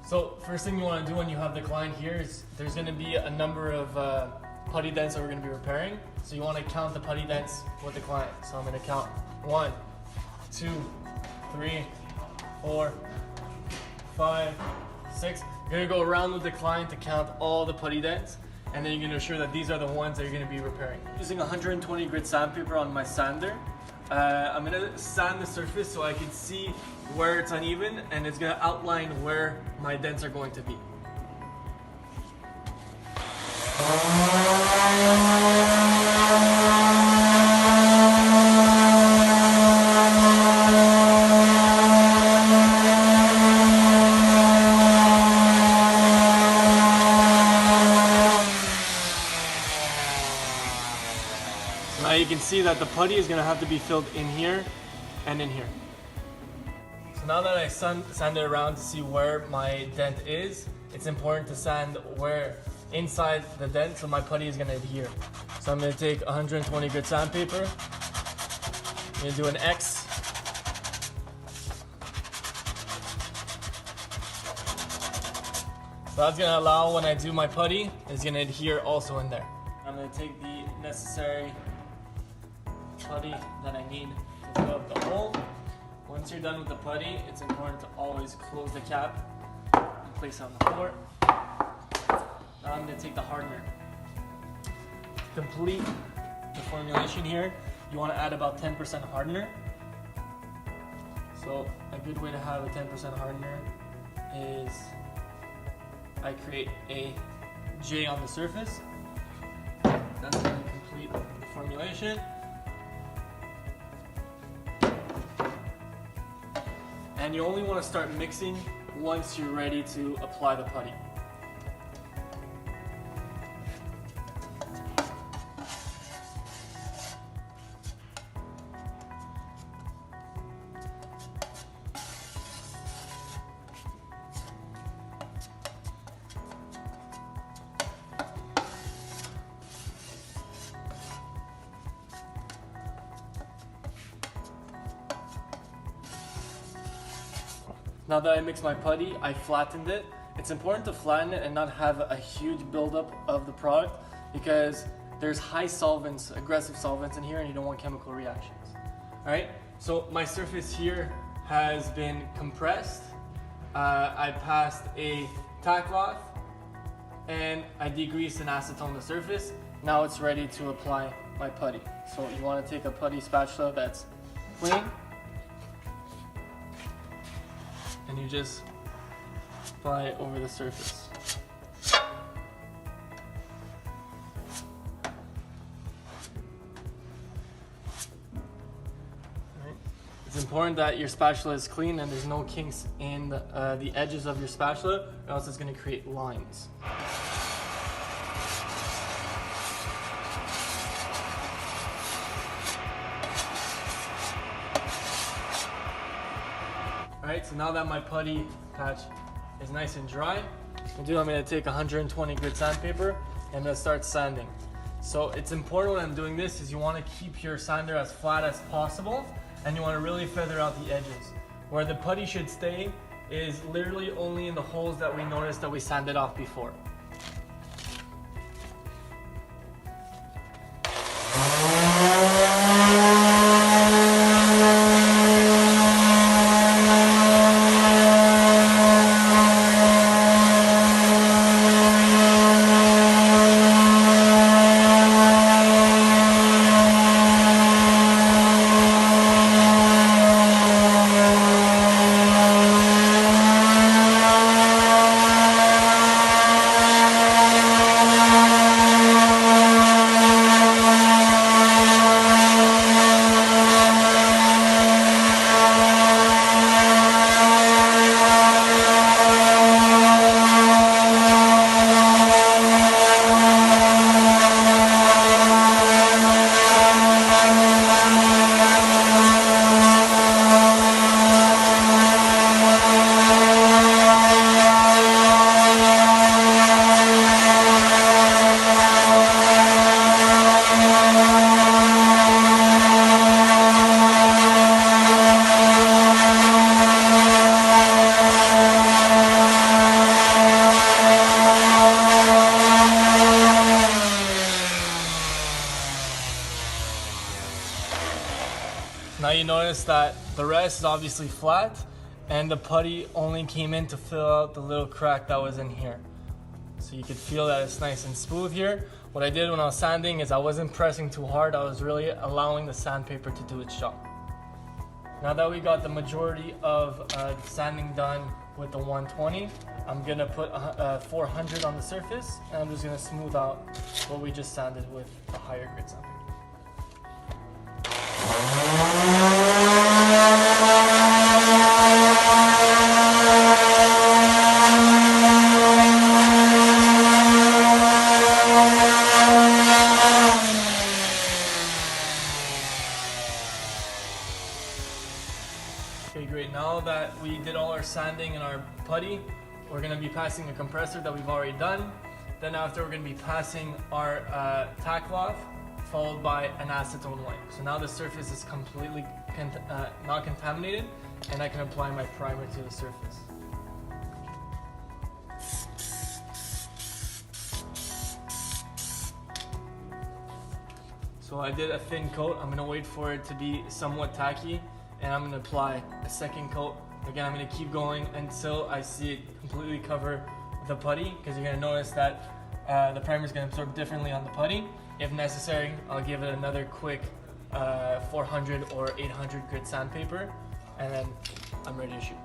So first thing you want to do when you have the client here is there's going to be a number of putty dents that we're going to be repairing. So you want to count the putty dents with the client. So I'm going to count 1, 2, 3, 4, 5, 6. You're going to go around with the client to count all the putty dents, and then you're going to ensure that these are the ones that you're going to be repairing. Using 120 grit sandpaper on my sander, I'm going to sand the surface so I can see where it's uneven, and it's going to outline where my dents are going to be. Now you can see that the putty is going to have to be filled in here and in here. So now that I sand it around to see where my dent is, it's important to sand where inside the dent so my putty is going to adhere. So I'm going to take 120 grit sandpaper. I'm going to do an X. So that's going to allow when I do my putty, it's going to adhere also in there. I'm going to take the necessary putty that I need to fill up the hole. Once you're done with the putty, it's important to always close the cap and place it on the floor. Now I'm going to take the hardener. To complete the formulation here, you want to add about 10% hardener. So a good way to have a 10% hardener is I create a J on the surface. That's going to complete the formulation. And you only want to start mixing once you're ready to apply the putty. Now that I mixed my putty, I flattened it. It's important to flatten it and not have a huge buildup of the product because there's high solvents, aggressive solvents in here, and you don't want chemical reactions. All right, so my surface here has been compressed. I passed a tack cloth and I degreased and acetone the surface. Now it's ready to apply my putty. So you want to take a putty spatula that's clean, and you just apply it over the surface. Right. It's important that your spatula is clean and there's no kinks in the edges of your spatula, or else it's going to create lines. Alright, so now that my putty patch is nice and dry, I'm going to take 120 grit sandpaper and I'm going to start sanding. So it's important when I'm doing this is you want to keep your sander as flat as possible, and you want to really feather out the edges. Where the putty should stay is literally only in the holes that we noticed that we sanded off before. notice that the rest is obviously flat and the putty only came in to fill out the little crack that was in here. So you could feel that it's nice and smooth here. What I did when I was sanding is I wasn't pressing too hard, I was really allowing the sandpaper to do its job. Now that we got the majority of sanding done with the 120, I'm gonna put 400 on the surface, and I'm just gonna smooth out what we just sanded with a higher grit sandpaper. Okay, great. Now that we did all our sanding in our putty, we're going to be passing a compressor that we've already done. Then after, we're going to be passing our tack cloth, followed by an acetone wipe. So now the surface is completely not contaminated, and I can apply my primer to the surface. So I did a thin coat. I'm going to wait for it to be somewhat tacky, and I'm going to apply a second coat. Again, I'm going to keep going until I see it completely cover the putty, because you're going to notice that the primer is going to absorb differently on the putty. If necessary, I'll give it another quick 400 or 800 grit sandpaper, and then I'm ready to shoot.